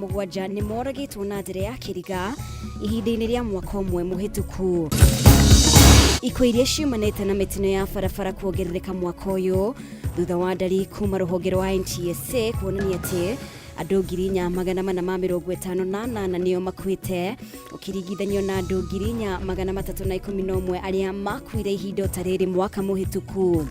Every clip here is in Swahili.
mugwanja nĩ moragĩtwo na njĩra ya kĩriga ihinda-inĩ rĩa mwaka ũmwe mũhĩtũku. Ikuũ iria ciumanĩte na mĩtino ya barabara kuongerereka mwaka ũyũ thutha wa ndari kuma rũhonge rwa NTSA kuonania atĩ andũ 458 nĩo makuĩte ũkĩringithanio na andũ 311 arĩa makuire ihinda ta rĩrĩ mwaka mũhĩtũku.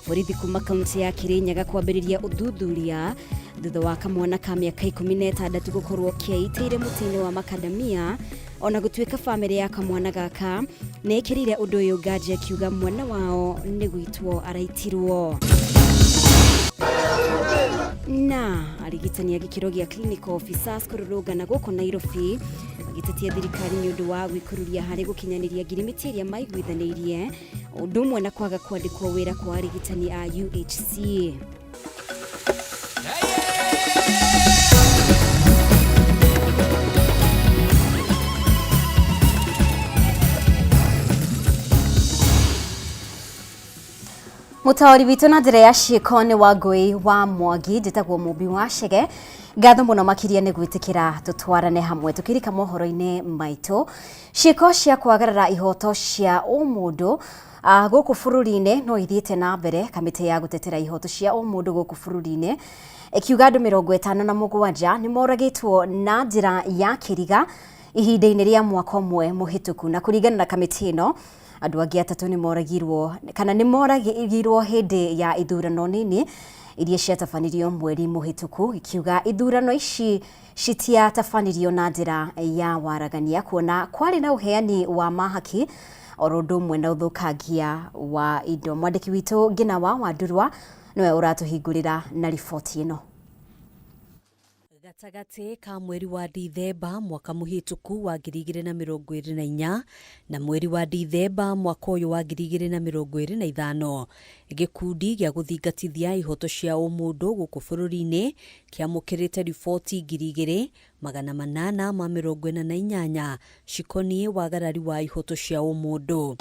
Borithi kuma kaunti ya Kirinyaga kwambĩrĩria ũthuthuria thutha wa kamwana ka mĩaka 16 gũkorwo kĩaitĩire mũtĩ-inĩ wa macadamia, ona gũtuĩka famĩlĩ ya kamwana gaka nĩĩkĩrĩire ũndũ ũyũ nganja kiuga mwana wao nĩ gwitwo araitirwo. Na arigitani a gĩkĩro gĩa clinical officers kũrũrũngana gũkũ Nairobi magĩtetia thirikari nĩ ũndũ wa gwĩkururia harĩ gũkinyanĩria ngirimiti ĩrĩa maiguithanĩirie ũndũ ũmwe na kwaga kwandĩkwo wĩra kwa arigitani a UHC. Mutaori witũ na njĩra ya ciĩko nĩ Wangũi wa Mwangi, njĩtagwo Mũmbi wa Chege. Ngatho mũno makĩria nĩ gwĩtĩkĩra tũtwarane hamwe tũkĩrika mohoro-inĩ maitũ. Ciĩko cia kwagarara ihoto cia ũmũndũ gũkũ bũrũri-inĩ no ithiĩte na mbere. Kamĩtĩ ya gũtetera ihoto cia ũmũndũ gũkũ bũrũri-inĩ ĩkiuga andũ 57 nĩ moragĩtwo na njĩra ya kĩriga ihinda-inĩ rĩa mwaka ũmwe mũhĩtũku, na kũringana na kamĩtĩ ĩno andũ angĩ 3 nĩ moragirwo hĩndĩ ya ithurano nini iria ciatabanirio mweri mũhĩtũku, ikiuga ithurano ici citiatabanirio na njĩra ya waragania kuona kwarĩ na ũheani wa mahaki oro ũndũ ũmwe na ũthũkangia wa indo. Mwandĩki witũ Ngĩnawa Wandurwa nĩwe ũratũhingũrĩra na riboti ĩno. Gatagatĩ ka mweri wa Dithemba mwaka mũhĩtũku wa 2024 na mweri wa Dithemba mwaka ũyũ wa 2025, gĩkundi gĩa gũthingatithia ihoto cia ũmũndũ gũkũ bũrũri-inĩ kĩamũkĩrĩte riboti 2848 cikoniĩ wagarari wa ihoto cia ũmũndũ.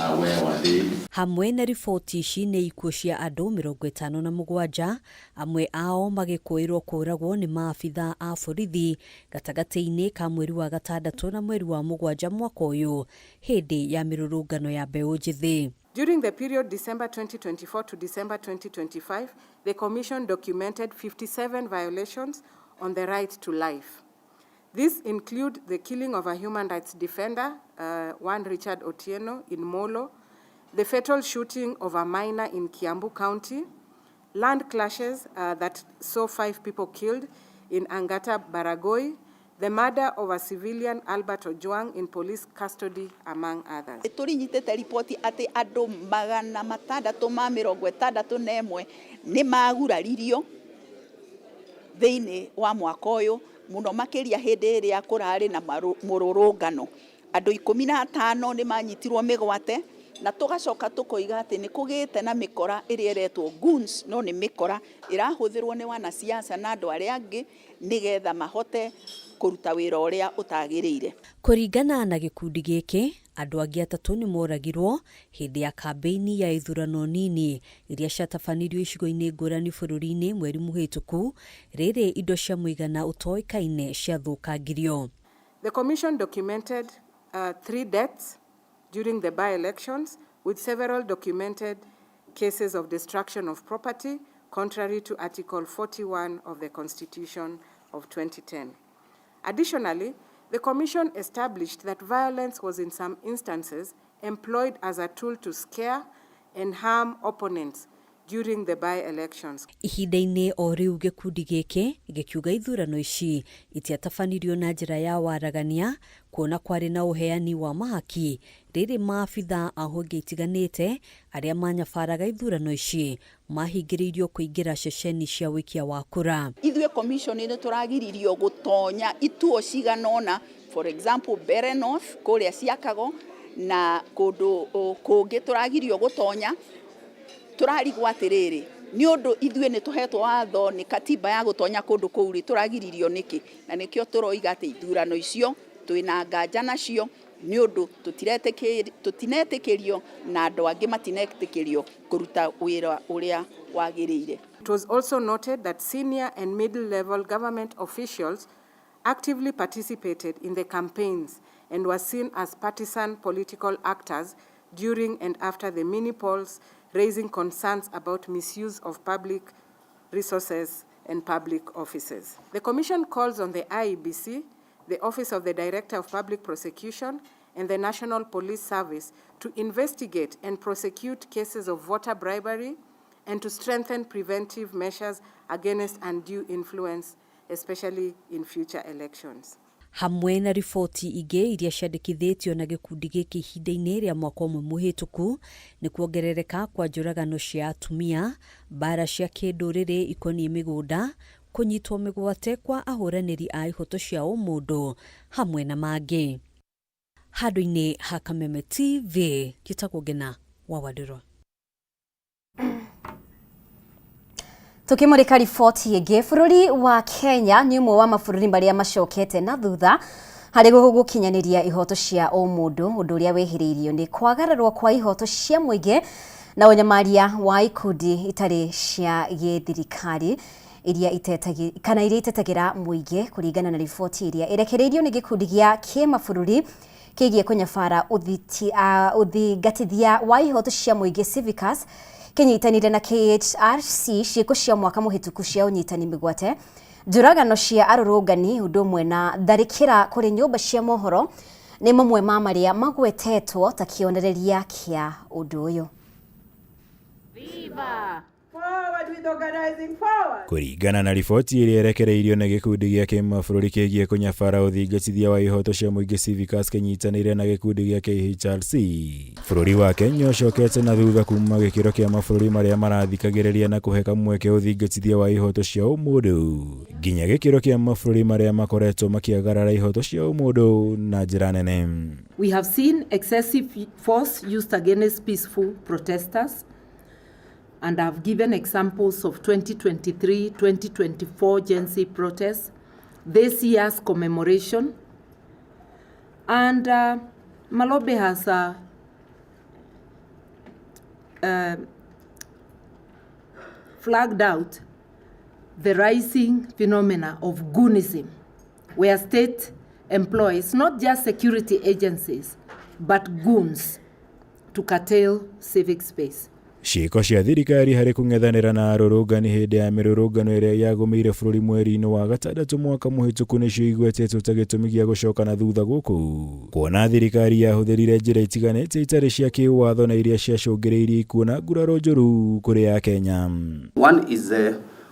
Hamwe na riboti ici nĩ ikuũ cia andũ 57, amwe ao magĩkũĩrwo kũragwo nĩ maabitha a borithi gatagatĩ-inĩ ka mweri wa gatandatũ na mweri wa mũgwanja mwaka ũyũ hĩndĩ ya mĩrũrũngano ya mbeũ njĩthĩ. During the period December 2024 to December 2025, the Commission documented 57 violations on the right to life. These include the killing of a human rights defender, one Richard Otieno in Molo, the fatal shooting of a minor in Kiambu County, land clashes that saw 5 people killed in Angata Baragoi, the murder of a civilian Albert Ojwang in police custody, among others. Tũrinyitĩte ripoti atĩ andũ 661 nĩ maguraririo thĩinĩ wa mwaka ũyũ, mũno makĩria hĩndĩ ĩrĩa kũrarĩ na mũrũrũngano. Andũ 15 nĩ manyitirwo mĩgwate, na tũgacoka tũkoiga atĩ nĩ kũgĩte na mĩkora ĩrĩa ĩretwo goons, no nĩ mĩkora ĩrahũthĩrwo nĩ wanasiasa na andũ arĩa angĩ nĩgetha mahote kũruta wĩra ũrĩa ũtagĩrĩire. Kũringana na gĩkundi gĩkĩ, andũ angĩ 3 nĩ moragirwo hĩndĩ ya kambĩini ya ithurano nini iria ciatabanirio icigo-inĩ ngũrani bũrũri-inĩ mweri mũhĩtũku, rĩrĩ indo cia mũigana ũtoĩkaine ciathũkangirio. The Commission documented 3 deaths during the by-elections, with several documented cases of destruction of property, contrary to Article 41 of the Constitution of 2010. Additionally, the Commission established that violence was in some instances employed as a tool to scare and harm opponents during the by-elections. Ihinda-inĩ o rĩu gĩkundi gĩkĩ gĩkiuga ithurano ici itiatabanirio na njĩra ya waragania kuona kwarĩ na ũheani wa mahaki, rĩrĩ maabitha a honge itiganĩte arĩa manyabaraga ithurano ici mahingĩrĩirio kũingĩra ceceni cia wĩkia wa kura. Ithuĩ commission nĩ tũragiririo gũtonya ituo ciganona, for example Bere North kũrĩa Ciakago na kũndũ kũngĩ tũragirio gũtonya. Tũrarigwo atĩrĩrĩ, nĩ ũndũ ithuĩ nĩ tũhetwo watho nĩ katiba ya gũtonya kũndũ kũu rĩ tũragiririo nĩkĩ, na nĩkĩo tũroiga atĩ ithurano icio twĩna nganja nacio nĩ ũndũ tũtinetĩkĩrio na andũ angĩ matinetĩkĩrio kũruta wĩra ũrĩa wagĩrĩire. It was also noted that senior and middle-level government officials actively participated in the campaigns and were seen as partisan political actors during and after the mini polls, raising concerns about misuse of public resources and public offices. The Commission calls on the IEBC, the Office of the Director of Public Prosecution, and the National Police Service to investigate and prosecute cases of voter bribery and to strengthen preventive measures against undue influence, especially in future elections. Hamwe na riboti ingĩ iria ciandĩkithĩtio na gĩkundi gĩkĩ ihinda-inĩ rĩa mwaka ũmwe mũhĩtũku nĩ kuongerereka kwa njũragano cia atumia, mbara cia kĩndũrĩrĩ ikoniĩ mĩgũnda, kũnyitwo mĩgwate kwa ahũranĩri a ihoto cia ũmũndũ hamwe na mangĩ. Handũ-inĩ ha Kameme TV, Gĩtagwo Ngina wa Wadĩro. Tukimurika riboti ĩngĩ, bũrũri wa Kenya nĩ ũmwe wa mabũrũri marĩa macokete na thutha harĩ gũkinyanĩria ihoto cia ũmũndũ, ũndũ ũrĩa wehĩrĩirio nĩ kwagararwo kwa ihoto cia mũingĩ na ũnyamaria wa ikundi itarĩ cia gĩthirikari iria itetagĩra mũingĩ, kũringana na riboti iria ĩrekereirio nĩ gĩkundi gĩa kĩmabũrũri kĩgiĩ kũnyabara ũthingatithia wa ihoto cia mũingĩ Civicus kĩnyitanĩire na KHRC ciĩko cia mwaka mũhĩtũku cia ũnyitani mĩgwate, njũragano cia arũrũngani, ũndũ ũmwe na tharĩkĩra kũrĩ nyũmba cia mohoro nĩ mamwe ma marĩa magwetetwo ta kĩonereria kĩa ũndũ ũyũ. Viva! Forward with organizing forward! Kũringana na riboti ĩrĩa ĩrekereirio na gĩkundi gĩa kĩmabũrũri kĩgiĩ kũnyabara ũthingatithia wa ihoto cia mũingĩ Civicus kĩnyitanĩire na gĩkundi gĩa KHRC, bũrũri wa Kenya ũcokete na thutha kuma gĩkĩro kĩa mabũrũri marĩa marathikagĩrĩria na kũheka mweke ũthingatithia wa ihoto cia ũmũndũ nginya gĩkĩro kĩa mabũrũri marĩa makoretwo makĩagarara ihoto cia ũmũndũ na njĩra nene. We have seen excessive force used against peaceful protesters, and I've given examples of 2023, 2024 Gen Z protests, this year's commemoration, and Malobe has flagged out the rising phenomena of goonism, where state employs not just security agencies, but goons to curtail civic space. Ciĩko cia thirikari harĩ kũng'ethanĩra na arũrũngani hĩndĩ ya mĩrũrũngano ĩrĩa yagũmĩire bũrũri mweri-inĩ wa gatandatũ mwaka mũhĩtũku nĩcio igwetetwo ta gĩtũmi gĩa gũcoka na thutha gũkũ, kuona thirikari yahũthĩrire njĩra itiganĩte itarĩ cia kĩwatho na iria ciacũngĩrĩirie ikuũ na nguraro njũru kũrĩ Akenya. One is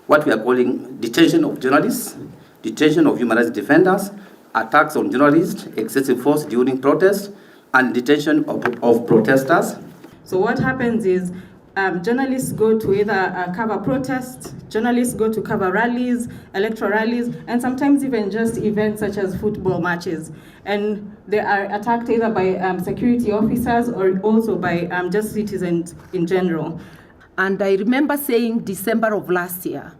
what we are calling detention of journalists, detention of human rights defenders, attacks on journalists, excessive force during protests, and detention of protesters. So what happens is journalists go to either cover protests, journalists go to cover rallies, electoral rallies, and sometimes even just events such as football matches. And they are attacked either by security officers or also by just citizens in general. And I remember saying December of last year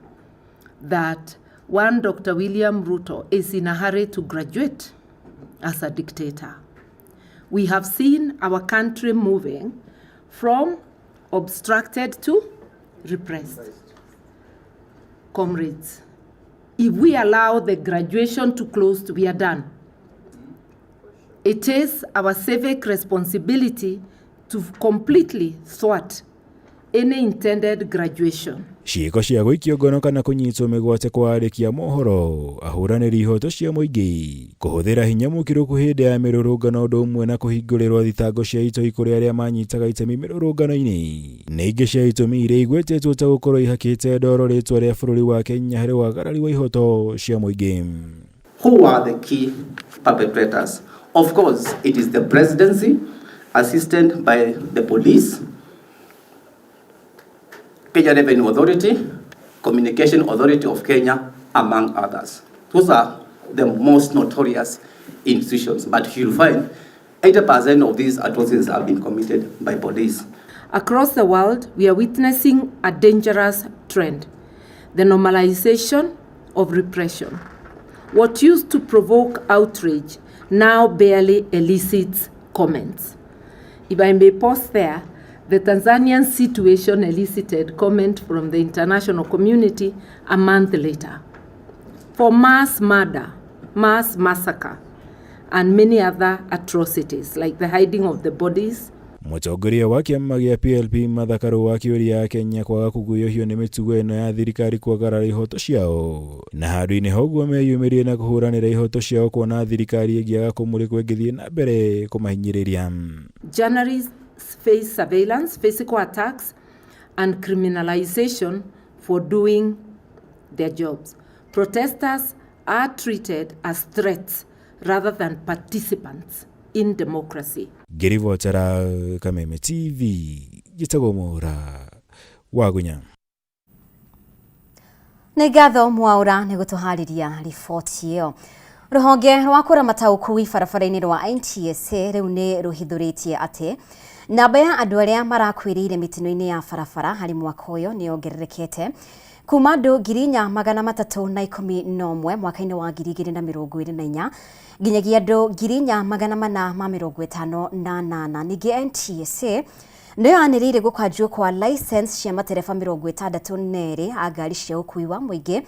that one Dr. William Ruto is in a hurry to graduate as a dictator. We have seen our country moving from obstructed to repressed. Comrades, if we allow the graduation to close, we are done. It is our civic responsibility to completely thwart any intended graduation. Ciĩko cia gũikio ngono kana kũnyitwo mĩgwate kwa andĩki a mohoro, ahũranĩri ihoto cia mũingĩ, kũhũthĩra hinya mũkĩrũku hĩndĩ ya mĩrũrũngano, ũndũ ũmwe na kũhingũrĩrwo thitango cia itoi kũrĩ arĩa manyitaga itemi mĩrũrũngano-inĩ, nĩ ingĩ cia itũmi iria igwetetwo ta gũkorwo ihakĩte ndoro rĩtwa rĩa bũrũri wa Kenya harĩ wagarari wa ihoto cia mũingĩ. Who are the key perpetrators? Of course, it is the presidency, assisted by the police, Kenya Revenue Authority, Communication Authority of Kenya, among others. Those are the most notorious institutions, but you'll find 80% of these atrocities have been committed by police. Across the world, we are witnessing a dangerous trend, the normalization of repression. What used to provoke outrage now barely elicits comments. If I may pause there, the Tanzanian situation elicited comment from the international community a month later. For mass murder, mass massacre, and many other atrocities like the hiding of the bodies. Mũtongoria wa kĩama gĩa PLP Martha Karua akĩũria Kenya kwaga kũguoyohio nĩ mĩtugo ĩno ya thirikari kwagarara ihoto ciao. Na handũ-inĩ hauguo meyumĩrie na kũhũranĩra ihoto ciao kuona thirikari ĩngĩaga kũmũrĩkwo ĩngĩthiĩ na mbere kũmahinyĩrĩria. Journalists face surveillance, physical attacks, and criminalization for doing their jobs. Protesters are treated as threats rather than participants in democracy. Ngĩribotera Kameme TV, Gĩtagwo Mwaura, Wagunya. Nĩ ngatho Mwaura nĩ gũtũharĩria riboti ĩyo. Rũhonge rwa kũramata ũkuui barabara-inĩ rwa NTSA rĩu nĩ rũhithũrĩtie atĩ namba ya andũ arĩa marakuĩrĩire mĩtino-inĩ ya barabara harĩ mwaka ũyũ nĩ yongererekete kuma andũ 311 mwaka-inĩ wa 2024 nginyagia andũ 458. Ningĩ NTSA nĩ yanĩrĩire gũkanjwo kwa license cia matereba 62 a ngari cia ũkuui wa mũingĩ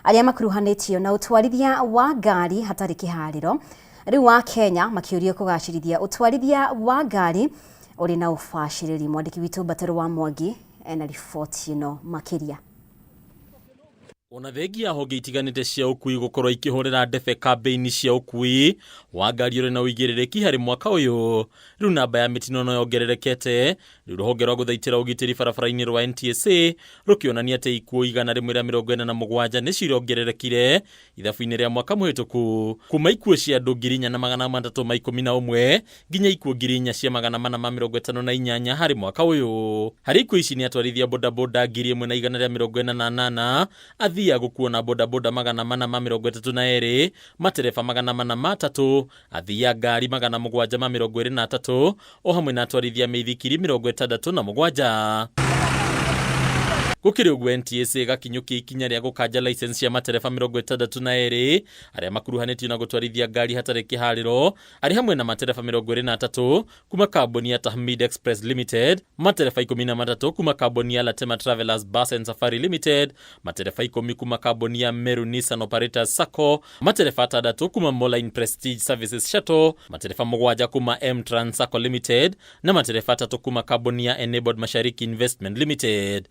arĩa makuruhanĩtio na ũtwarithia wa ngari hatarĩ kĩharĩro. Rĩu wa Kenya makĩũrio kũgacĩrithia ũtwarithia wa ngari ũrĩ na ũbacĩrĩri. Mwandĩki witũ Bataro wa Mwangi ena riboti ĩno makĩria. Ona thengia honge itiganĩte cia ũkui gũkorwo ikĩhũrĩra ndebe kambĩini cia ũkui wa ngari ũrĩ na ũigĩrĩrĩki harĩ mwaka ũyũ, rĩu namba ya mĩtino no yongererekete. Rĩu rũhonge rwa gũthaitĩra ũgitĩri barabara-inĩ rwa NTSA rũkĩonania atĩ ikuũ 147 nĩ cirongererekire ithabu-inĩ rĩa mwaka mũhĩtũku, kuma ikuũ cia andũ 4,311 nginya ikuũ 4,458 harĩ mwaka ũyũ. Harĩ ikuũ ici nĩ atwarithia bodaboda 1,148, athia gũkuona bodaboda 432, matereba 403, athia ngari 723, o hamwe na atwarithia mĩithikiri 67. Gũkĩrĩ ũguo NTSA gakinyũkia ikinya rĩa gũkanja license cia matereba 62 arĩa makuruhanĩtio na gũtwarithia ngari hatarĩ kĩharĩro, arĩ hamwe na matereba 23 kuma kambuni ya Tahmid Express Limited, matereba 13 kuma kambuni ya Latema Travelers Bus and Safari Limited, matereba 10 kuma kambuni ya Meru Nissan Operators Sacco, matereba 6 kuma Moline Prestige Services Shuttle, matereba 7 kuma M-Trans Sacco Limited, na matereba 3 kuma kambuni ya Enabled Mashariki Investment Limited.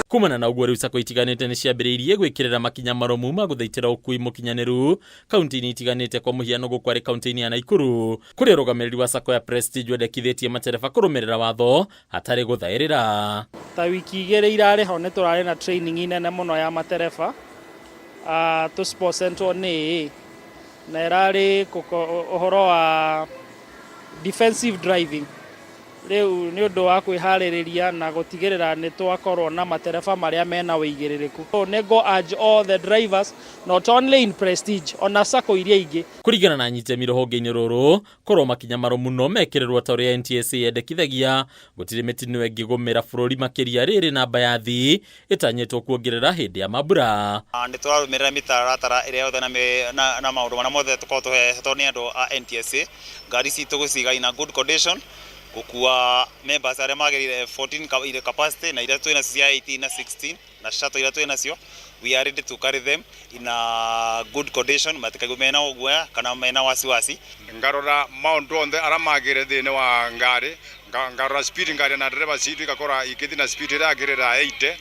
Kumana na ũguo rĩu sacco itiganĩte nĩ ciambĩrĩirie gwĩkĩrĩra makinya marũmu ma gũthaitĩra ũkui mũkinyanĩru kaunti-inĩ itiganĩte, kwa mũhiano gũkwarĩ kaunti-inĩ ya Naikuru, kũrĩa ũrũgamĩrĩri wa sacco ya Prestige wendekithĩtie matereba kũrũmĩrĩra watho hatarĩ gũthaĩrĩra. Ta wiki 2 irarĩ ho nĩ tũrarĩ na training nene mũno ya matereba tũsponsentwo nĩ na ĩrarĩ ũhoro wa defensive driving. Rĩu nĩ ũndũ wa kwĩharĩrĩria na gũtigĩrĩra nĩ twakorwo na matereba marĩa mena wĩigĩrĩrĩku. Nĩ go urge all the drivers not only in Prestige ona sacco iria ingĩ. Kũringana na nyitemi rũhonge-inĩ rũrũ, korwo makinya marũmu no mekĩrĩrwo ta ũrĩa NTSA yendekithagia, gũtirĩ mĩtino ĩngĩgũmĩra bũrũri makĩria rĩrĩ namba ya thĩ ĩtanyĩtwo kuongerera hĩndĩ ya mambura. Nĩ tũrarũmĩrĩra mĩtaratara ĩrĩa yothe na maũndũ marĩa mothe tũkorwo tũhetwo nĩ andũ a NTSA. Ngari citũ gũciga in a good condition, gũkua members arĩa magĩrĩire 14 capacity na iria twĩna cia 18 na 16 na shuttle iria twĩna cio. We are ready to carry them in a good condition, matikaigwe mena ũguoya kana mena wasiwasi. Ngarora maũndũ onthe arĩa magĩrĩire thĩinĩ wa ngari, ngarora speed ngari na ndereba citũ igakora igĩthiĩ na speed ĩrĩa yagĩrĩire 80.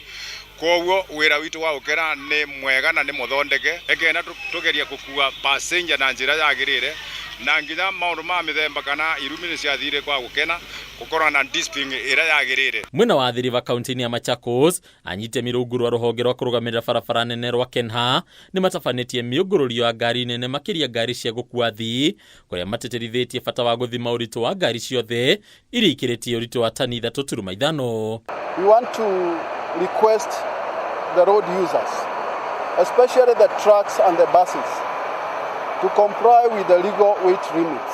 Koguo wĩra witũ wa ũkĩra nĩ mwega na nĩ mũthondeke, ekena tũgeria gũkua passenger na njĩra yagĩrĩire na nginya maũndũ ma mĩthemba kana irumi nĩ ciathire kwa gũkena gũkorwo na discipline ĩrĩa yagĩrĩire. Mwena wa thiriva kaunti-inĩ ya Machakos, anyitemi rungu rwa rũhonge rwa kũrũgamĩrĩra barabara nene rwa KENHA nĩ matabanĩtie mĩũngũrũrio ya ngari nene makĩria ngari cia gũkua athii, kũrĩa matĩtĩrithĩtie bata wa gũthima ũritũ wa ngari ciothe iria ikĩrĩtie ũritũ wa tani 3.5. We want to request the road users, especially the trucks and the buses, to comply with the legal weight limits,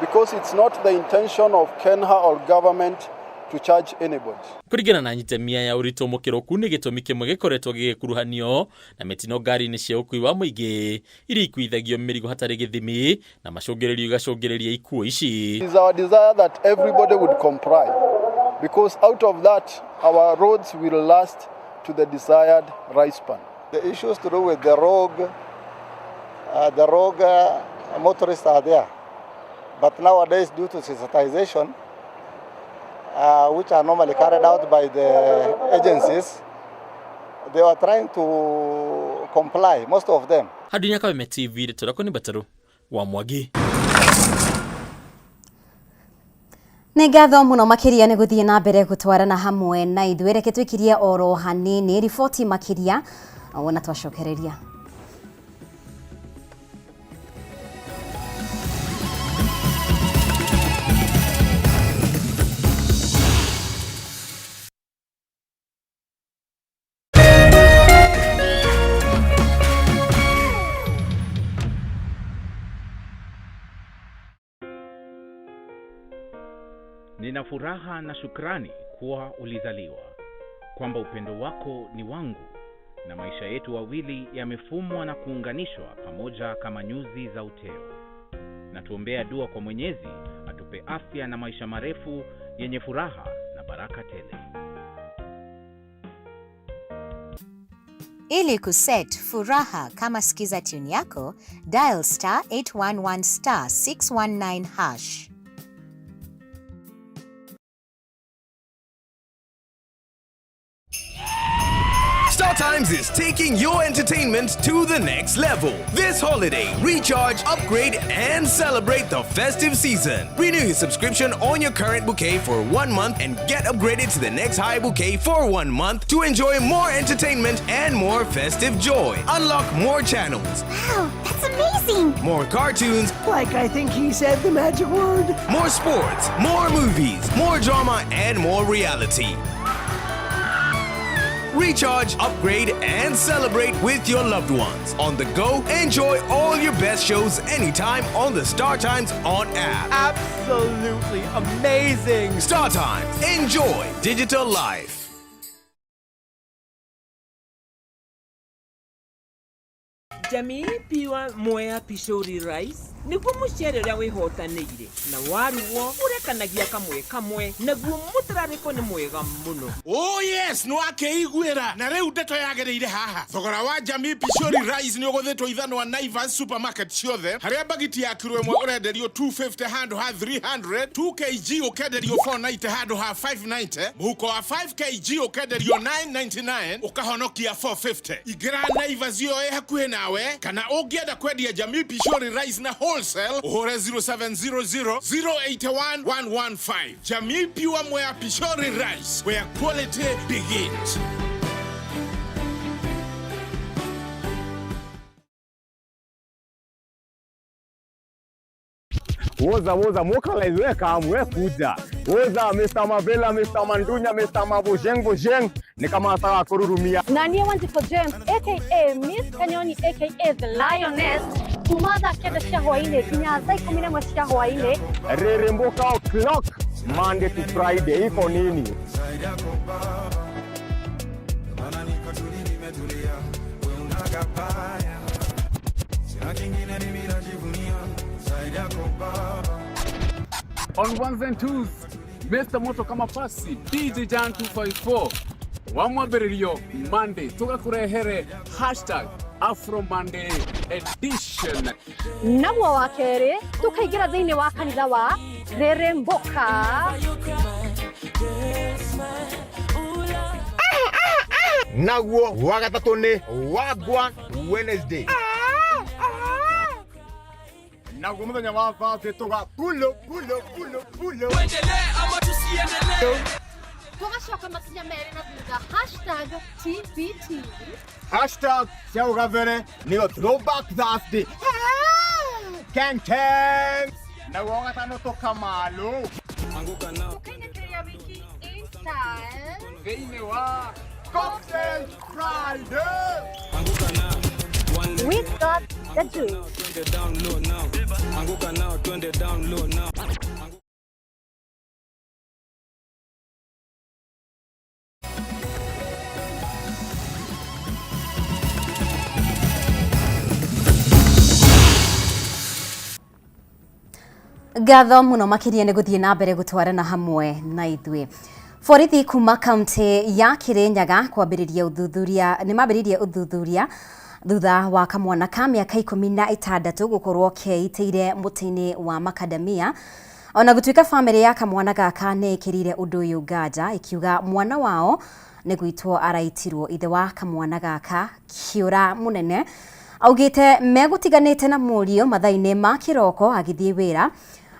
because it's not the intention of KENHA or government to charge anybody. Kurigana na nyitemia ya urito mukiro kuni gitumi kimwe gikoretwo gigikuruhanio na mitino ngari-ini cia ukui wa muingi iri ikuithagio mirigo hatari githimi na macungererio igacungereria ikuo ici. It is our desire that everybody would comply, because out of that our roads will last to the desired lifespan. The issues to do with the rogue motorists are there, but nowadays due to sensitization, which are normally carried out by the agencies, they are trying to comply, most of them. Hadunya Kaweme TV turako ni Bataru wa Mwangi. Nĩ ngatho mũno makĩria nĩ gũthiĩ na mbere gũtwarana hamwe na ithuĩ reke twĩkirie oro hanini riboti makĩria wona twacokereria. Nina furaha na shukrani kuwa ulizaliwa, kwamba upendo wako ni wangu, na maisha yetu wawili yamefumwa na kuunganishwa pamoja kama nyuzi za uteo. Na tuombea dua kwa Mwenyezi atupe afya na maisha marefu yenye furaha na baraka tele. Ili kuset furaha kama sikiza tune yako, dial *811 *619#. StarTimes is taking your entertainment to the next level. This holiday, recharge, upgrade, and celebrate the festive season. Renew your subscription on your current bouquet for 1 month and get upgraded to the next high bouquet for 1 month to enjoy more entertainment and more festive joy. Unlock more channels. Wow, that's amazing! More cartoons. Like I think he said the magic word. More sports, more movies, more drama, and more reality. Recharge, upgrade, and celebrate with your loved ones. On the go, enjoy all your best shows anytime on the StarTimes On app. Absolutely amazing! StarTimes. Enjoy digital life. Jamii piwa moya pishori rice niguo mucere uria wihotanĩire na waruo urekanagia kamwe naguo mutarariko ni mwega muno. Oh yes, no akeiguira na riu ndeto yagereire haha. Thogora wa Jamii pishori rice ni uguthetwo ithano wa Naivas supermarket ciothe haria bagiti ya kilo imwe urenderio 250 handu ha 300, 2 kg ukenderio 490 handu ha 590, muhuko wa 5 kg ukenderio 999 ukahonokia 450. Igira Naivas yo hakuhe nawe kana ungienda kwendia Jamii pishori rice na wholesale uhure 0700 081 115. Jamii Pure Moya Pishori Rice, where quality begins. Woza mukalaiweka mwekuja. Woza Mr. Mabela, Mr. Mandunya, Mr. Mabojeng ni kama sawa kururumia. Nani Wanjiko James aka Miss Kanyoni aka the Lioness kumada keda cia hwaine kinya thaa 11 cia hwaine. Riremboka o'clock Monday to Friday iko nini? On ones and twos, Mr. Moto kama pasi, DJ Jan 254. Wamwambĩrĩrio Monday, tugakurehere #Afro Monday edition. Naguo wa kerĩ, tukaingira thĩinĩ wa kanitha wa Riremboka. Naguo wa gatatũ nĩ Wagwa Wednesday. Naguo mũthenya wa Thursday pulo. Tuendelee ama tusiendelee? Tugacoka makinya merĩ na thutha #TBT. cia ũgathere nĩyo Throwback Thursday. Kang. Naguo gatano tũkamalũ. Tukainĩkĩria wiki InStyle. Thĩinĩ wa Cocktail Friday. We've got the juice. Anguka now, twende down low now. Gatho muno makiria ni guthie na mbere gutwarana hamwe na ithui. Borithi kuma kaunti ya Kirinyaga kwambiriria uthuthuria ni mambiririe uthuthuria thutha wa kamwana ka miaka 16 gukorwo keiteire mutini wa Macadamia. Ona gutuika family ya kamwana gaka ni ikirire undu uyu nganja ikiuga mwana wao ni gwitwo araitirwo ithe wa kamwana gaka kiura munene. Augite megutiganite na murio mathaine ma kiroko agithie wira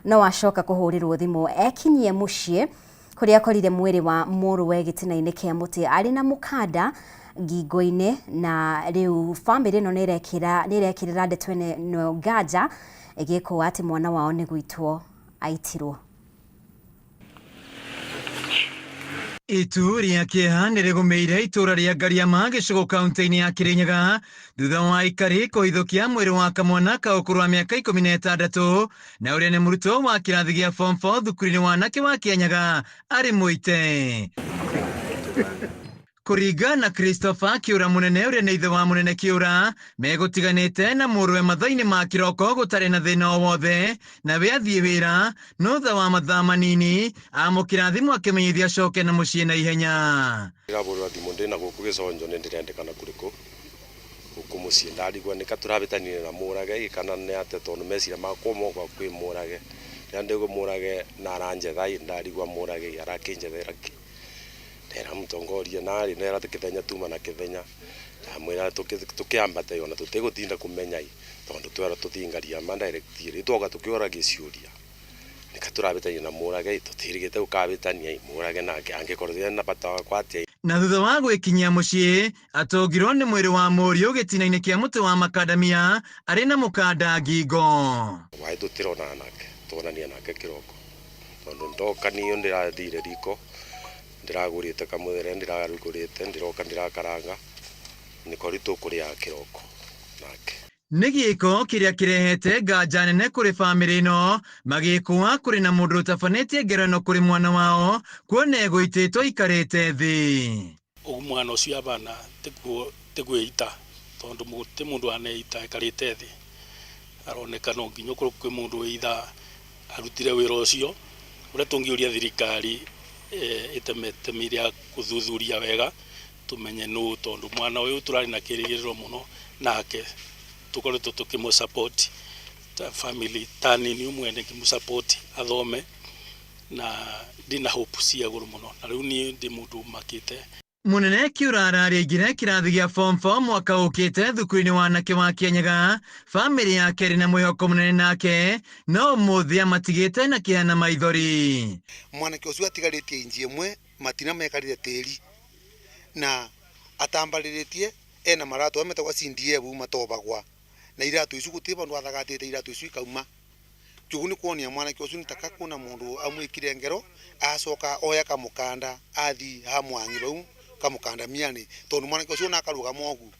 no acoka kuhurirwo thimu ekinyie mucii kuria akorire mwiri wa muruwe gitinaine kia muti ari na mukanda ngingo-ini na riu family no nirekirira ndeto no nganja igiko ati mwana wao ni gwitwo aitirwo. Itu ria kieha nirigomeire itura ria Ngariama gicigo kaunti-ini ya Kirinyaga thutha wa ikari kuhithukia mwiri wa kamwana ka ukuru wa miaka 16 na uria ni murutwo wa kirathi gia form 4 thukuru-ini wa anake wa Kianyaga ari muite. Kuriga na Christopher Kiura munene uria ni ithe wa munene Kiura megutiganite na muruwe mathaini ma kiroko gutari na thina o wothe na we athie wira no tha wa mathaa manini amukira thimu akimenyithia acoke na mucii na ihenya. Gaburu thimu ndina guku giconjo ni ndirendekana kuriku guku mucii ndarigwa nika turabitanire na murage kana ni ate tondu mecira makwa moko kwi murage ndigo murage na aranjetha ndarigwa murage arakinjethera ki era mutongoria nari nera tukithenya tuma na kithenya ndamwira tukiambata yona tutigutinda kumenya tondu twera tuthingaria ma directly twoga tukiora giciuria nika turabitania na murage tutirigite ukabitania murage nake angikorithia na bata kwati. Na thutha wa gwikinyia mucii atongirwo ni mwiri wa murio gitinaine kia muti wa Macadamia ari na mukanda ngingo wai tutirona nake tuonania nake kiroko tondu ndoka niyo ndirathire riko ndiragurite kamuthere ndirarugurite ndiroka ndirakaranga niko ritu kuria kiroko nake ni giiko kiria kirehete nganja nene kuri family ino magikwa kuri na mundu utafanĩtie ngerano kuri mwana wao kuona egwitĩtwo ikarĩte thi. Mwana ucio abana tigwita tondu muti mundu aneita ikarĩte thi aroneka no nginyo kuri mundu either arutire wira ucio uria tungiuria thirikari itemire kuthuthuria wega tumenye no tondu mwana uyu turari na kirigiriro muno nake tukoretwo tukimu support family tani ni umwene kimu support athome na ndina hope cia guru muno na riu ni ndi mundu makite. Munene Kiura araringire kirathi gia form 4 mwaka ukite thukuru-ini wa anake wa Kianyaga family yake ri na mwihoko munene nake no muthia matigite na kihana maithori. Mwanake ucio atigaritie inji imwe matina mekarire tiri na atambariritie ena marato ametagwa CDF matobagwa na iratu icu gutiba ndu athagatite iratu icu ikauma jugu ni kuonia mwanake ucio nitaka kuna mundu amwikire ngero acoka oya kamukanda athi hamwangi bau kamukanda miani tondu mwanake ucio nakaruga mogu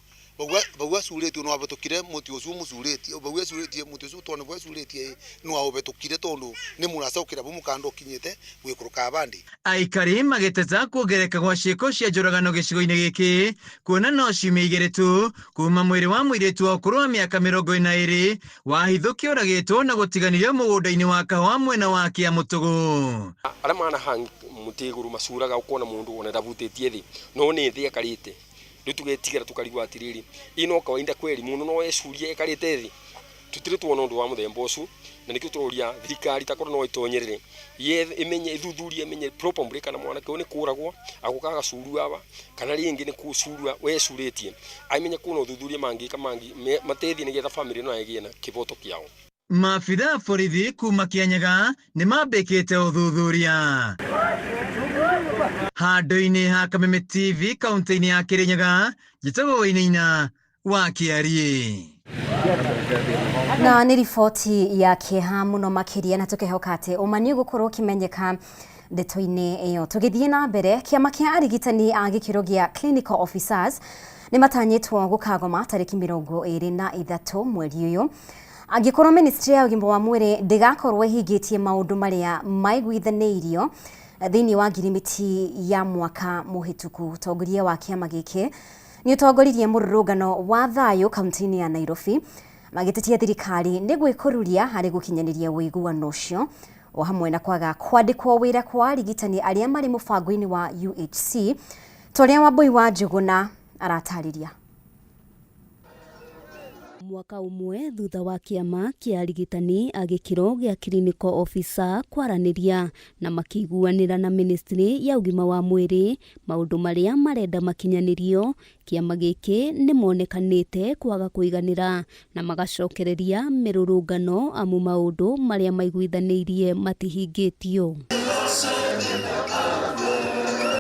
bagwa suretie no abetukire muti ucio musuretie bagwa suretie muti ucio tondu bagwa suretie no abetukire tondu ni muracokira bumukanda ukinyite gwikuruka abandi. Aikari magiteta kuongereka gwa ciiko cia njuragano gicigo-ini giki kuona no ciumĩigĩre tu kuma mwĩrĩ wa mũirĩtu wa ũkũrũ wa mĩaka 22 wahithũkio ũragĩtwo na gũtiganirio mũgũnda-inĩ wa kahũa mwena wa Kĩamũtũgũ. Arĩa manahangi muti igũrũ macuraga ukona mundu onera butĩtie thi no nĩ thĩ akarĩte riu tugetigĩra tukarigwo atiriri ino kawaida kweli mundu no ecuria ekarĩte thi tutire tuona undu wa muthemba ucu na nikio turoria thirikari takorwo no itonyerere ye imenye ithuthurie imenye properly kana mwanake ni kuragwo agukaga curu aba kana ringi ni kucurua wecurĩtie aimenye kuno uthuthurie mangi matethi ni getha family no agie na kiboto kiao. Maabitha borithi kuma Kianyaga ni mambĩkĩte ũthuthuria. Handũ-inĩ ha Kameme TV kaunti-inĩ ya Kirinyaga njĩtagwo Wainaina wa Kiarie. Na nĩ riboti ya kĩeha mũno makĩria na tũkĩhoka atĩ ũma nĩ ũgũkorwo ũkĩmenyeka ndeto-inĩ ĩyo. Tũgĩthiĩ na mbere, kĩama kĩa arigitani a gĩkĩro gĩa clinical officers nĩ matanyĩtwo gũkagoma tarĩki 23 mweri ũyũ. Angĩkorwo ministry ya ũgima wa mwĩrĩ ndĩgakorwo ĩhingĩtie maũndũ marĩa maiguithanĩirio thĩinĩ wa ngirimiti ya mwaka mũhĩtũku. Ũtongoria wa kĩama gĩkĩ nĩ ũtongoririe mũrũrũngano wa thayũ kaunti-inĩ ya Nairobi magitetia thirikari nĩ gwĩkũrũria harĩ gũkinyaniria ũiguano ũcio o hamwe na kwaga kwandĩkwo wĩra kwa arigitani arĩa marĩ mũbango-inĩ wa UHC torĩa Wambui wa Njũgũna aratarĩria. Mwaka umwe thutha wa kiama kia arigitani a gĩkĩro gĩa clinical officer kwaranĩria na makĩiguanĩra na ministry ya ũgima wa mwĩrĩ maũndũ marĩa marenda makinyanirio, kiama gĩkĩ nĩ monekanĩte kwaga kũiganĩra na magacokereria mĩrũrũngano amu maũndũ marĩa maiguithanĩirie matihingĩtio.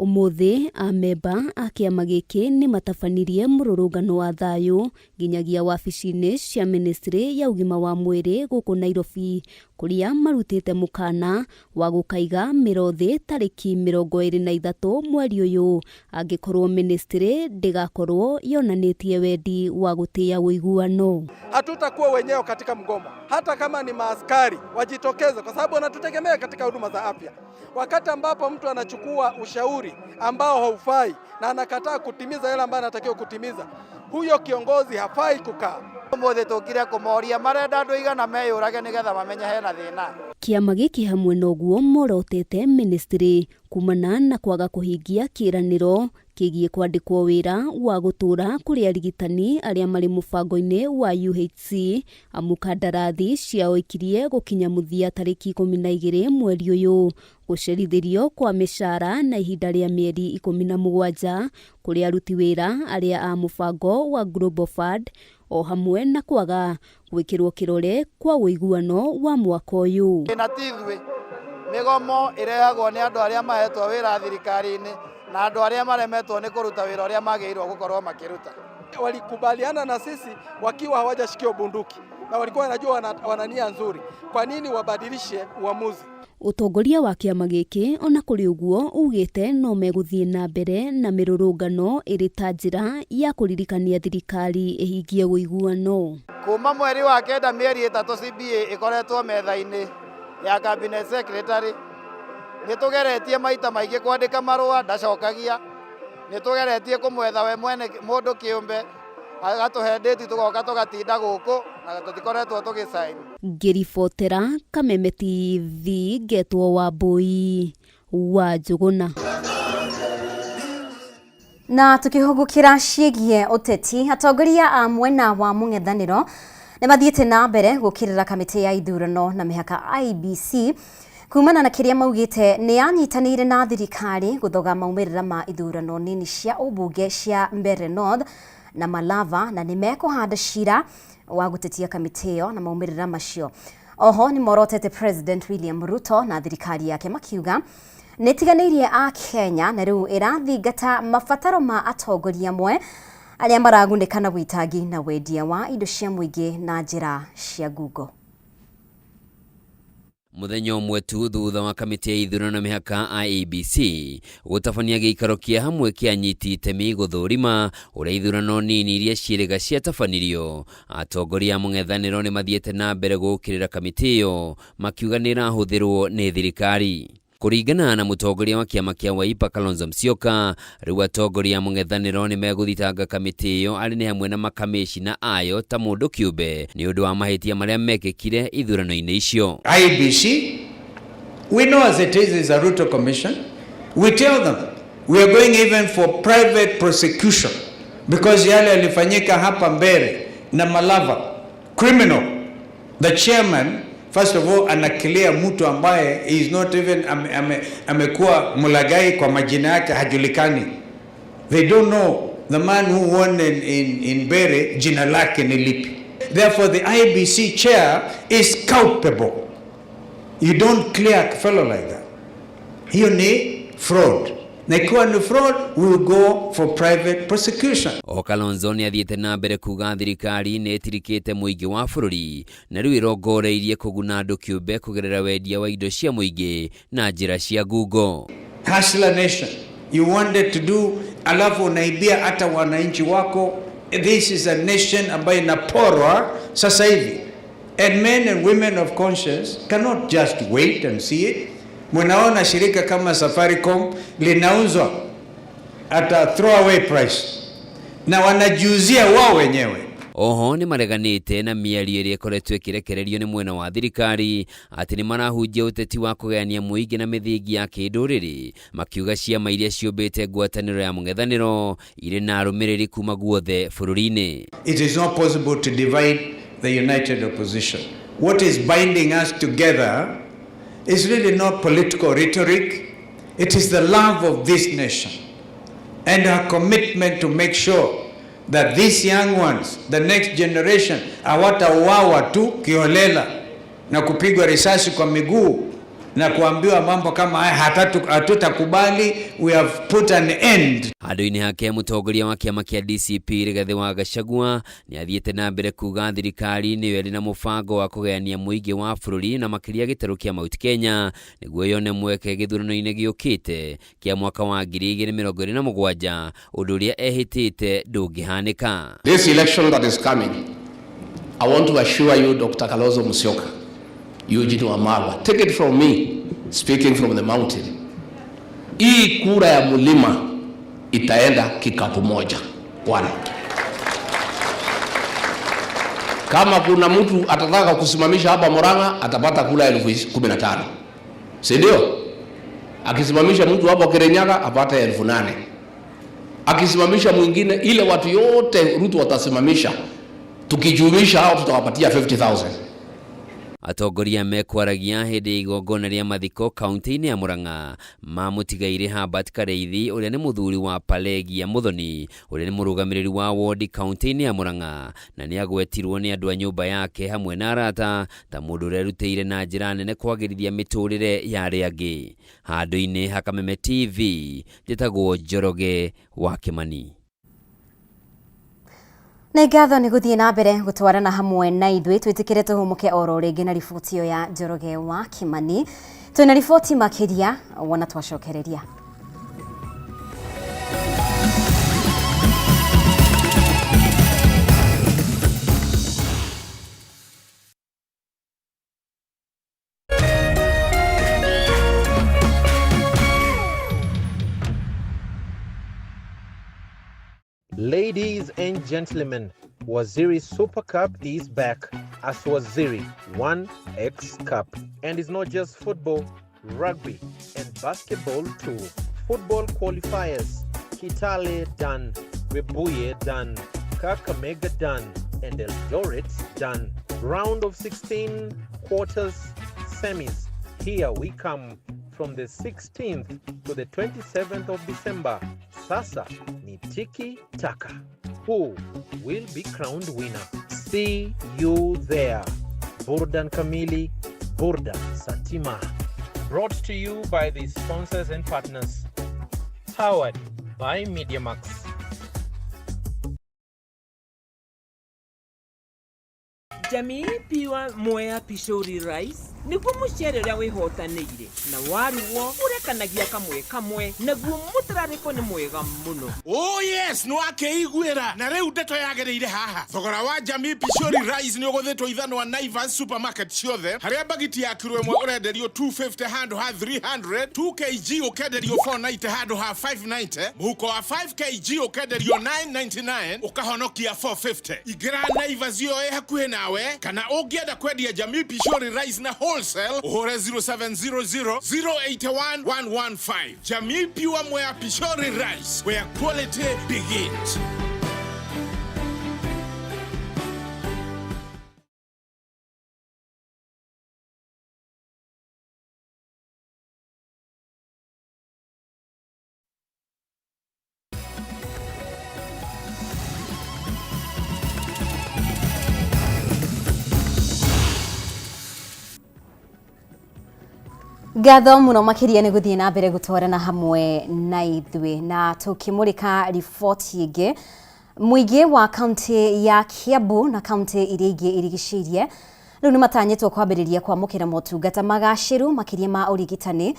Umuthi amemba a kiama gĩkĩ nĩ matabanirie mũrũrũngano wa thayũ nginyagia wabici-inĩ cia ministry ya ũgima wa mwĩrĩ gũkũ Nairobi, kũrĩa marutĩte mũkana wa gũkaiga mĩrothi tarĩki 23 mweri ũyũ angĩkorwo ministry ndĩgakorwo yonanĩtie wendi wa gũtĩa ũiguano. Hatutakuwa wenyewe katika mgomo, hata kama ni maaskari wajitokeze, kwa sababu wanatutegemea katika huduma za afya. Wakati ambapo mtu anachukua ushauri ambao haufai na anakataa kutimiza yale ambayo anatakiwa kutimiza, huyo kiongozi hafai kukaa. Mothe tokire kumoria marenda andu igana meyurage nigetha mamenye hena thina. Kiama gĩkĩ hamwe noguo morotete ministry kumana na kwaga kũhingia kĩranĩro kĩgiĩ kwandĩkwo wĩra wa gũtũra kũrĩ arigitani arĩa marĩ mũbango-inĩ wa UHC amu kandarathi ciao ikirie gũkinya mũthia tarĩki 12 mweri ũyũ, gũcerithĩrio kwa mĩcara na ihinda rĩa mĩeri 17 kũrĩ aruti wĩra arĩa a mũbango wa Global Fund o hamwe na kwaga gwĩkĩrwo kĩrore kwa ũiguano wa mwaka ũyũ. Na tithwe migomo irehagwo nĩ andũ arĩa mahetwo wĩra thirikari-inĩ na andũ arĩa maremetwo nĩ kũruta wĩra ũrĩa magĩrĩirwo gũkorwo makĩruta. Walikubaliana na sisi wakiwa hawajashikia bunduki na walikuwa wanajua wana nia nzuri. Kwa nini wabadilishe uamuzi? Utongoria wa kiama gĩkĩ ona kũrĩ ũguo ugĩte no megũthiĩ na mbere na mĩrũrũngano ĩrĩ ta njĩra ya kũririkania thirikari ĩhingie ũiguano. Kuma mweri wa 9 mĩeri 3 CBA ĩkoretwo metha-inĩ ya cabinet secretary. Nĩtũgeretie maita maingĩ kwandĩka marũa ndacokagia. Nĩtũgeretie kũmwetha we mwene mũndũ kĩũmbe agatuhe date tugoka tugatinda gũkũ na tutikoretwo tugisign. Ngĩribotera Kameme TV, Ngetwo Wambui wa Njũgũna. Na tukihugukira ciĩgiĩ ũteti, atongoria a mwena wa mũng'ethanĩro nĩ mathiĩte na mbere gũkĩrĩra kamĩtĩ ya ithurano na mĩhaka IEBC kumana na kĩrĩa maugĩte nĩ yanyitanĩire na thirikari gũthoga maumĩrĩra ma ithurano nini cia ũmbunge cia Mbeere North na Malava, na nĩ mekũhanda cira wa gũtetia kamĩtĩ ĩyo na maumĩrĩra macio. Oho nĩ morotete President William Ruto na thirikari yake makiuga nĩ ĩtiganĩirie a Kenya na rĩu ĩrathingata mabataro ma atongoria amwe arĩa maragunĩka na wĩitangi na wendia wa indo cia mũingĩ na njĩra cia ngungo. Muthenya ũmwe tu thutha wa kamĩtĩ ya ithurano mĩhaka IEBC gũtabania gĩikaro kĩa hamwe kĩa anyiti itemi gũthũrima ũrĩa ithurano nini iria ciĩrĩga ciatabanirio, atongoria a mũng'ethanĩro nĩ mathiĩte na mbere gũkĩrĩra kamĩtĩ ĩyo makiuga nĩ ĩrahũthĩrwo nĩ thirikari. Kũringana na mũtongoria wa kĩama kĩa Wiper Kalonzo Musyoka, rĩu atongoria a mũng'ethanĩro nĩ megũthitanga kamĩtĩ ĩyo arĩ nĩ hamwe na makamĩcina ayo ta mũndũ kĩũmbe nĩ ũndũ wa mahĩtia marĩa mekĩkire ithurano-inĩ icio. IEBC, we know as it is a Ruto commission. We tell them we are going even for private prosecution because yale yalifanyika hapa Mbeere na Malava criminal. The chairman first of all anakilia mtu ambaye is not even amekuwa mulagai kwa majina yake hajulikani. They don't know the man who won in Mbeere jina lake ni lipi. Therefore the IEBC chair is culpable. You don't clear a fellow like that. Hiyo ni fraud. Na ikiwa ni fraud, we will go for private prosecution. O Kalonzo nĩ athiĩte na mbere kuga thirikari nĩ ĩtirikĩte mũingĩ wa bũrũri na rĩu ĩrongoreirie kũguna andũ kĩũmbe kũgerera wendia wa indo cia mũingĩ na njĩra cia ngungo. Hustler nation, you wanted to do, alafu unaibia hata wananchi wako. This is a nation ambayo inaporwa sasa hivi. And men and women of conscience cannot just wait and see it. Mnaona shirika kama Safaricom linauzwa at a throwaway price na wanajiuzia wao wenyewe. Oho ni mareganite na miario iria ikoretwo ikirekererio ni mwena wa thirikari ati ni marahunjia uteti wa kugayania muingi na mithingi ya kinduriri, makiuga ciama iria ciumbite ngwataniro ya mung'ethaniro iri na arumiriri kuma guothe bururi-ini. It is not possible to divide the united opposition. What is binding us together is really not political rhetoric. It is the love of this nation and our commitment to make sure that these young ones, the next generation, hawatauawa tu kiholela na kupigwa risasi kwa miguu na kuambiwa mambo kama haya hatutakubali. We have put an end. Handu-ini hake mutongoria wa kiama kia DCP Rigathi wa Gachagua ni athiete na mbere kuga thirikari ni yari na mubango wa kugayania muingi wa bururi na makiria gitaru kia Mount Kenya niguo yone mweke githurano-ini giukite kia mwaka wa 2027 undu uria ehitite ndungihanika. This election that is coming, I want to assure you, Dr. Kalonzo Musyoka, Eugene Wamalwa, take it from me, speaking from the mountain. Hii kura ya mulima itaenda kikapu moja. One. Kama kuna mtu atataka kusimamisha hapa Murang'a, atapata kura 15,000. Si ndio? Akisimamisha mtu hapa Kirinyaga apata 8,000. Akisimamisha mwingine, ile watu yote Ruto watasimamisha, tukijumisha hao tutawapatia 50,000. Atongoria mekwaragia hindi igongona ria mathiko kaunti-ini ya Murang'a mamutigaire Herbert Kareithi uria ni muthuri wa Palegia Muthoni uria ni murugamiriri wa ward kaunti-ini ya Murang'a na ni agwetirwo ni andu a nyumba yake hamwe na arata ta mundu urerutire na njira nene kwagirithia miturire ya aria angi. Handu-ini ha Kameme TV njitagwo Njoroge wa Kimani. Na igatho ni guthie na mbere gutwarana hamwe na ithui twitikire tuhumuke oro ringi na riboti iyo ya Njoroge wa Kimani. Twina riboti makiria wona twacokereria. Ladies and gentlemen, Waziri Super Cup is back as Waziri 1X Cup. And it's not just football, rugby and basketball too. Football qualifiers, Kitale done, Webuye done, Kakamega done, and Eldoret done. Round of 16, quarters, semis. Here we come from the 16th to the 27th of December. Sasa ni tiki taka. Who will be crowned winner? See you there. Burdan Kamili, Burdan Santima. Brought to you by the sponsors and partners. Powered by MediaMax. Jamii piwa Mwea Pishori Rice niguo mucere uria wihotanire na waruo urekanagia kamwe naguo mutarariko ni mwega muno. Oh yes, no akeiguira na riu ndeto yagereire haha. Thogora wa Jamii Pishori Rice ni uguthetwo ithano wa Naivas supermarket ciothe haria bagiti ya kiro imwe urenderio 250 handu ha 300, 2 kg ukenderio 490 handu ha 590, muhuko wa 5 kg ukenderio 999 ukahonokia 450. Igira Naivas yo hakuhe nawe kana ungienda kwendia Jamii Pishori Rice na wholesale uhure 0700 081 115. Jamii Pure Mwea Pishori Rice, where quality begins. Gatho muno makiria ni guthie na mbere gutwarana hamwe na ithui na tukimurika riboti ingi. Muingi wa kaunti ya Kiambu na kaunti iria ingi irigicirie riu ni matanyitwo kwambiriria kwamukira motungata magaciru makiria ma urigitani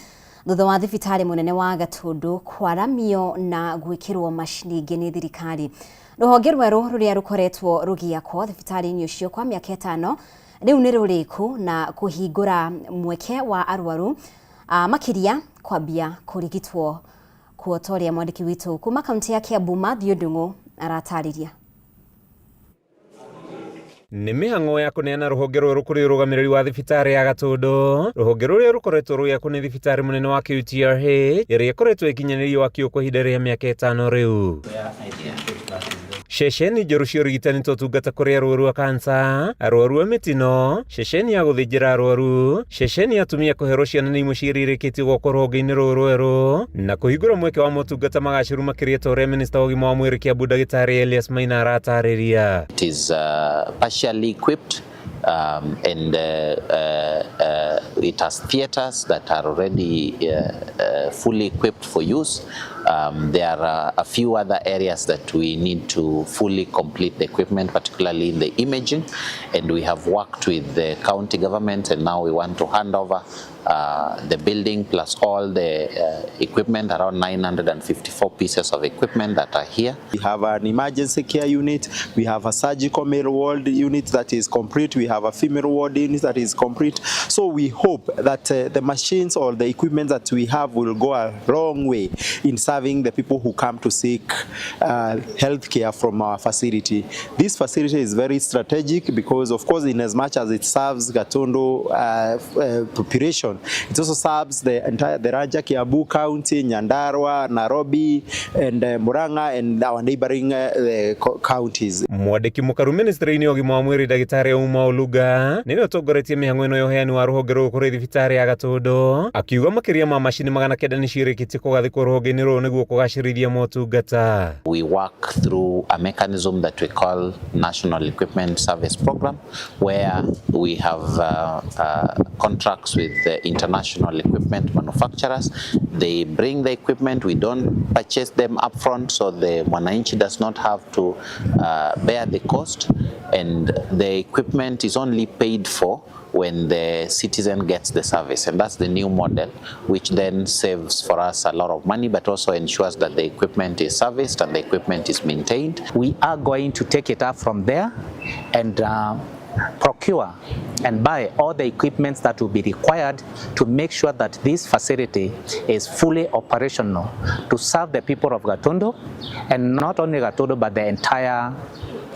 thutha wa thibitari munene wa Gatundu kwaramio na gwikirwo macini ingi ni thirikari. Ruhonge rweru ruria rukoretwo rugiakwo thibitari-ini ucio kwa miaka 5 riu ni ruriku na kuhingura mweke wa arwaru makiria kwambia kurigitwo kuotoria. Mwandiki witu kuma kaunti ya Kiambu Mathew Ndung'u aratariria. nĩ mĩhang'o ya kũneana rũhonge rũrũ kũrĩ ũrũgamĩrĩri wa thibitarĩ ya Gatũndũ, rũhonge rũrĩa rũkoretwo rũgĩakwo nĩ thibitarĩ mũnene wa QTRH ĩrĩa ĩkoretwo ĩkinyanĩrio wakĩo kwa ihinda rĩa mĩaka 5 rĩu. Ceceni njerũ cia ũrigitani tũtungata kũrĩ arwaru a kansa, arwaru a mĩtino, ceceni ya gũthĩnjĩra arwaru, ceceni ya atumia kũherwo ciana nĩ imwe ciĩrĩkĩtie gwakwo rũhonge-inĩ rũrũ rwerũ, na kũhingũra mweke wa motungata magacĩru makĩria ta ũrĩa minista wa ũgima wa mwĩrĩ Kiambu Ndagĩtarĩ Elias Maina aratarĩria. It is partially equipped and it has theaters that are already fully equipped for use. There are a few other areas that we need to fully complete the equipment, particularly in the imaging, and we have worked with the county government, and now we want to hand over the building plus all the equipment, around 954 pieces of equipment that are here. We have an emergency care unit, we have a surgical male ward unit that is complete, we have a female ward unit that is complete. So we hope that the machines or the equipment that we have will go a long way in serving the people who come to seek health care from our facility. This facility is very strategic because, of course, in as much as it serves Gatundu population, it also serves the entire Ranja, Kiambu County, Nyandarua, Nairobi, and Murang'a, and our neighboring counties. Mwandĩki mũkaru ministry-inĩ ya ũgima wa mwĩrĩ Ndagĩtarĩ Uma Oluga nĩwe ũtongoretie mĩhang'o ĩno ya ũheani wa rũhonge rũrũ kũrĩ thibitarĩ ya Gatũndũ, akiuga makĩria ma macini 900 nĩ ciĩrĩkĩtie kũgathĩkwo rũhonge-inĩ rũrũ nĩguo kũgacĩrithia motungata. We work through a mechanism that we call National Equipment Service Program, where we have contracts with international equipment manufacturers. They bring the equipment, we don't purchase them upfront, so the mwananchi does not have to bear the cost, and the equipment is only paid for when the citizen gets the service, and that's the new model, which then saves for us a lot of money, but also ensures that the equipment is serviced and the equipment is maintained. We are going to take it up from there and procure and buy all the equipments that will be required to make sure that this facility is fully operational to serve the people of Gatundu, and not only Gatundu but the entire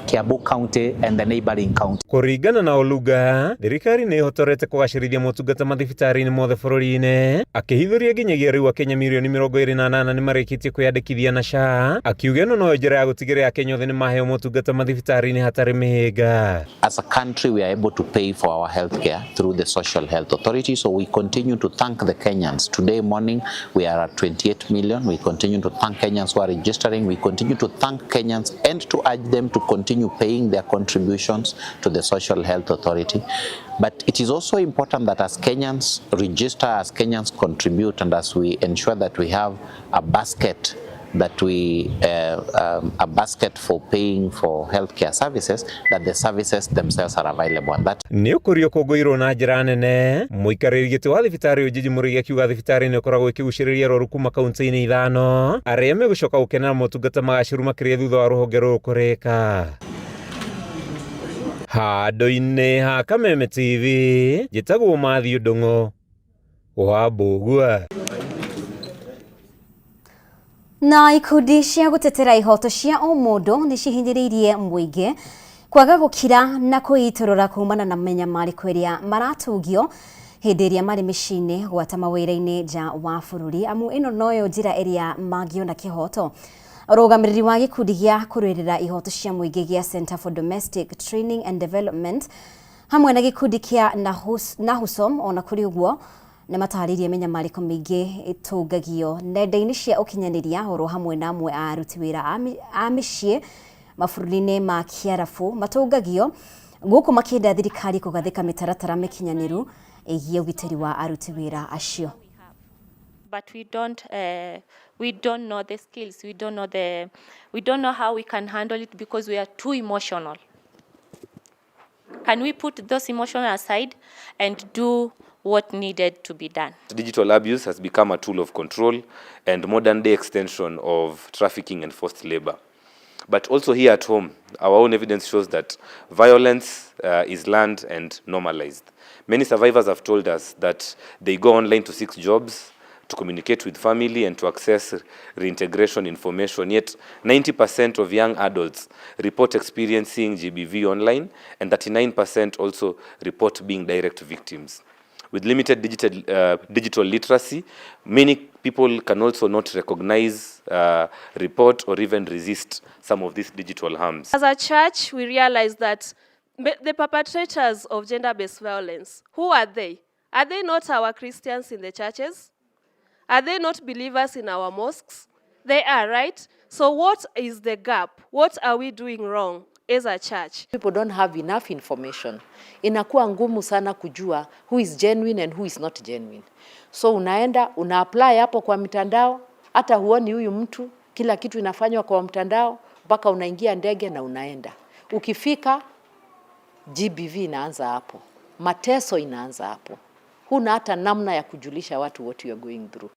Kiambu County and the neighboring county. Kũringana na Oluga, thirikari nĩ ĩhotorete kũgacĩrithia motungata mathibitarĩ-inĩ mothe bũrũri-inĩ, akĩhithũria nginyagia rĩu Akenya mirioni 28 nĩ marĩkĩtie kwĩyandĩkithia na SHA, akiuga ĩno no njĩra ya gũtigĩrĩra Akenya othe nĩ maheo motungata mathibitarĩ-inĩ hatarĩ mĩhĩnga. As a country, we are able to pay for our healthcare through the Social Health Authority, so we continue to thank the Kenyans. Today morning, we are at 28 million. We continue to thank Kenyans who are registering. We continue to thank Kenyans and to urge them to continue paying their contributions to the Social Health Authority. But it is also important that as Kenyans register, as Kenyans contribute, and as we ensure that we have a basket a basket for paying for healthcare services, that the services themselves are available. And that nĩ ũkũrio kũngũirwo na njĩra nene, mũikarĩri gĩtĩ wa thibitarĩ Jiji Mũrĩgi akiuga thibitarĩ nĩ ũkoragwo ĩkĩgucĩrĩria arwaru kuma kaunti-inĩ 5 arĩa megũcoka gũkenera motungata magacĩru makĩria thutha wa rũhonge rũrũ kũrĩka. Handũ-inĩ ha Kameme TV, njĩtagwo Mathiũ Ndũng'ũ wa Mbũgua. Na ikundi cia gũtetera ihoto cia o mũndũ nĩ cihinyĩrĩirie mũingĩ kwaga gũkira na kwĩitũrũra kumana na menyamarĩko ĩrĩa maratugio hĩndĩ ĩrĩa marĩ mĩciĩ-inĩ gwata mawĩra-inĩ nja wa bũrũri, amu ĩno noyo njĩra ĩrĩa mangĩona kĩhoto. Rũgamĩrĩri wa gĩkundi gĩa kũrũĩrĩra ihoto cia mũingĩ gĩa Center for Domestic Training and Development hamwe na gĩkundi kĩa Nahusom ona kũrĩ ũguo nĩ matarĩirie menyamarĩko mĩingĩ ĩtũngagio nenda-inĩ cia ũkinyanĩria oro hamwe na amwe a aruti wĩra a mĩciĩ mabũrũri-inĩ ma Kiarabu matũngagio gũkũ makĩenda thirikari kũgathĩka mĩtaratara mĩkinyanĩru ĩgiĩ ũgitĩri wa aruti wĩra acio. But we don't know the skills, we don't know how we can handle it because we are too emotional. Can we put those emotions aside and do what needed to be done? Digital abuse has become a tool of control and modern day extension of trafficking and forced labor. But also here at home, our own evidence shows that violence is learned and normalized. Many survivors have told us that they go online to seek jobs, to communicate with family and to access reintegration information. Yet 90% of young adults report experiencing GBV online, and 39% also report being direct victims. With limited digital literacy, many people can also not recognize, report, or even resist some of these digital harms. As a church, we realize that the perpetrators of gender-based violence, who are they? Are they not our Christians in the churches? Are they not believers in our mosques? They are, right? So what is the gap? What are we doing wrong as a church? People don't have enough information. Inakuwa ngumu sana kujua who is genuine and who is not genuine. So unaenda, una-apply hapo kwa mitandao, hata huoni huyu mtu, kila kitu inafanywa kwa mtandao, mpaka unaingia ndege na unaenda. Ukifika, GBV inaanza hapo. Mateso inaanza hapo. Huna hata namna ya kujulisha watu what you are going through.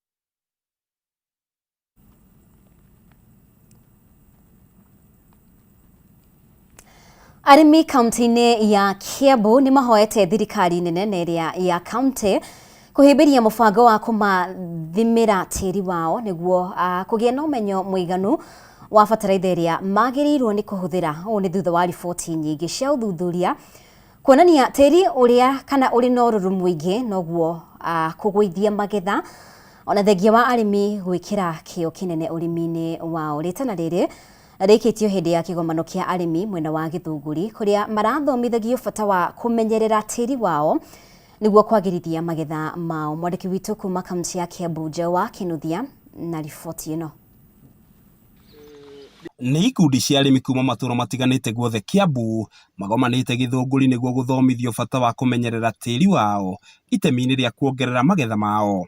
Arimi kaunti-inĩ ya Kiambu nĩ mahoete thirikari nene na ĩrĩa ya kaunti kũhĩmbĩria mũbango wa kũmathimĩra tĩri wao nĩguo kũgĩa na ũmenyo mũiganu wa bataraitha ĩrĩa magĩrĩirwo nĩ kũhũthĩra. Ũũ nĩ thutha wa riboti nyingĩ cia ũthuthuria kuonania tĩri ũrĩa kana ũrĩ na ũrũrũ mũingĩ noguo kũgũithia magetha ona thengia wa arĩmi gwĩkĩra kĩo kĩnene ũrĩmi-inĩ wao. Rĩtana rĩrĩ rĩkĩtio hĩndĩ ya kĩgomano kĩa arĩmi mwena wa Gĩthũngũri kũrĩa marathomithagio bata wa kũmenyerera tĩri wao nĩguo kwagĩrithia magetha mao. Mwandĩki witũ kuma kaunti ya Kiambu Njawa Kĩnuthia na riboti ĩno. Nĩ ikundi cia arĩmi kuma matũũra matiganĩte guothe Kiambu magomanĩte Gĩthũngũri nĩguo gũthomithio bata wa kũmenyerera tĩri wao itemi-inĩ rĩa kuongerera magetha mao.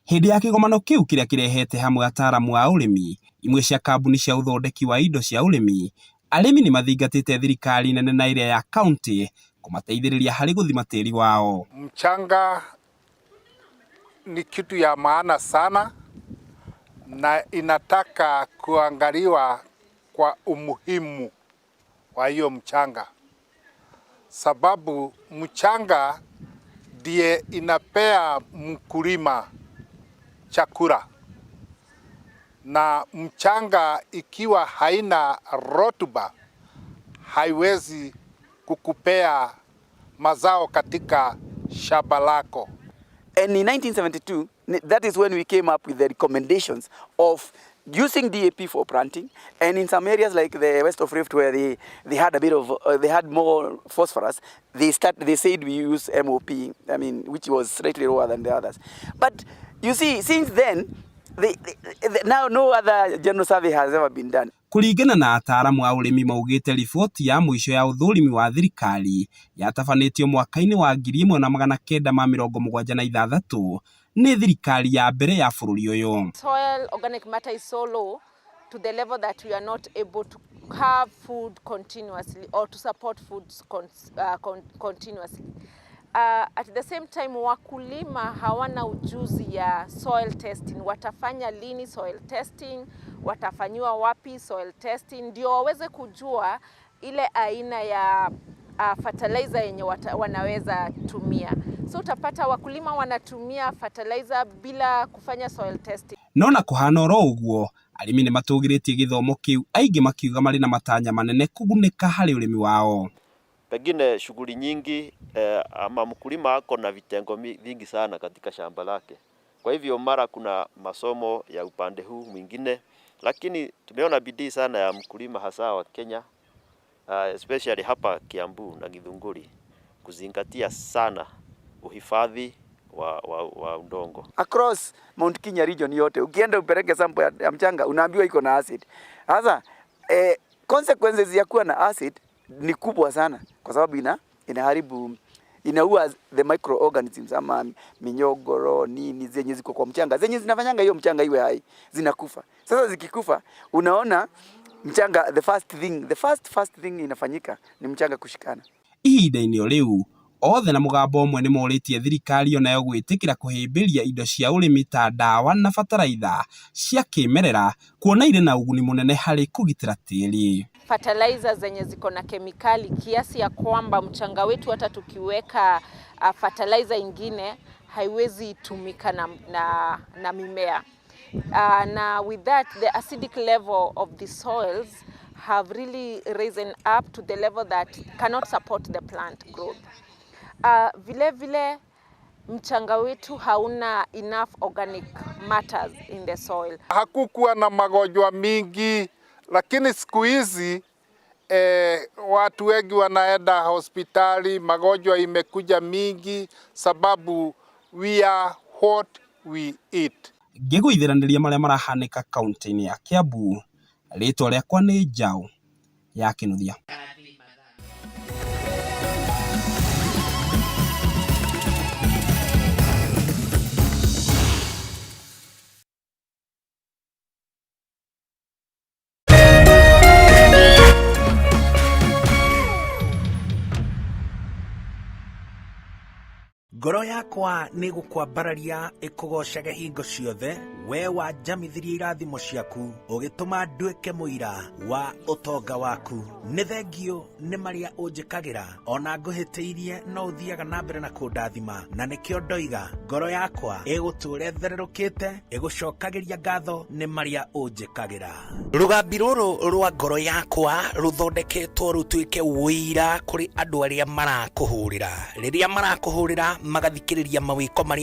Hĩndĩ ya kĩgomano kĩu kĩrĩa kĩrehete hamwe ataaramu a ũrĩmi, imwe cia kambuni cia ũthondeki wa indo cia ũrĩmi, arĩmi nĩ mathingatĩte thirikari nene na ĩrĩa ya kaunti kũmateithĩrĩria harĩ gũthima tĩri wao. Mchanga ni kitu ya maana sana na inataka kuangaliwa kwa umuhimu wa hiyo mchanga, sababu mchanga ndiye inapea mkulima chakula, na mchanga ikiwa haina rotuba haiwezi kukupea mazao katika shamba lako. And in 1972, that is when we came up with the recommendations of using DAP for planting, and in some areas like the west of Rift where they had a bit of they had more phosphorus, they said we use MOP, which was slightly lower than the others. But you see, since then, now no other general survey has ever been done. Kũringana na ataaramu a ũrĩmi maugĩte riboti ya mũico ya ũthũrimi wa thirikari yatabanĩtio mwaka-inĩ wa 1976 nĩ thirikari ya mbere ya bũrũri ũyũ. Soil organic matter is so low to the level that we are not able to have food continuously or to support food continuously. At the same time, wakulima hawana ujuzi ya soil testing. Watafanya lini soil testing, watafanyiwa wapi soil testing, ndio waweze kujua ile aina ya fertilizer yenye wanaweza tumia. So utapata wakulima wanatumia fertilizer bila kufanya soil testing. Nona kũhana oro ũguo, arĩmi nĩ matũgĩrĩtie gĩthomo kĩu, aingĩ makiuga marĩ na matanya manene kũgunĩka harĩ ũrĩmi wao. Pengine shughuli nyingi ama mkulima ako na vitengo vingi sana katika shamba lake. Kwa hivyo mara kuna masomo ya upande huu mwingine, lakini tumeona bidii sana ya mkulima hasa wa Kenya, especially hapa Kiambu na Githunguri, kuzingatia sana uhifadhi wa udongo. Across Mount Kenya region yote, ukienda upeleke sample ya mchanga unaambiwa iko na acid. Sasa consequences ya kuwa na acid ni kubwa sana kwa sababu inaua the microorganisms ama minyogoro nini zenye ziko kwa mchanga, zenye zinafanyanga hiyo mchanga iwe hai, zinakufa. Sasa zikikufa, unaona mchanga, the first thing inafanyika ni mchanga kushikana. Ihinda-inĩ rĩu othe na mugambo umwe ni moritie thirikari onayo gwitikira kuhimbiria indo cia urimi ta dawa na fatalaitha cia kimerera kuona ire na uguni munene hari kugitira tiri. Fertilizers zenye ziko na kemikali kiasi ya kwamba mchanga wetu hata tukiweka fertilizer ingine haiwezi tumika na mimea. Na with that, the acidic level of the soils have really risen up to the level that cannot support the plant growth. Vile vile mchanga wetu hauna enough organic matters in the soil. Hakukuwa na magonjwa mingi, lakini siku hizi watu wengi wanaenda hospitali, magonjwa imekuja mingi sababu we are what we eat. Ngĩgũithĩranĩria marĩa marahanĩka kaunti-inĩ ya Kiambu, rĩtwa rĩakwa nĩ Njaũ ya Kĩnuthia. Ngoro yakwa nĩ gũkwambararia ĩkũgocage hingo ciothe we wanjamithirie irathimo ciaku ũgĩtũma nduĩke mũira wa ũtonga waku. Nĩ thengio nĩ marĩa ũnjĩkagĩra ona ngũhĩtĩirie no ũthiaga na mbere na kũndathima, na nĩkĩo ndoiga ngoro yakwa ĩgũtũũre thererũkĩte ĩgũcokagĩria ngatho nĩ marĩa ũnjĩkagĩra. Rũgambi rũrũ rwa ngoro yakwa rũthondeketwo rũtuĩke ũira kũrĩ andũ arĩa marakũhũrĩra. Rĩrĩa marakũhũrĩra magathikĩrĩria mawĩko marĩa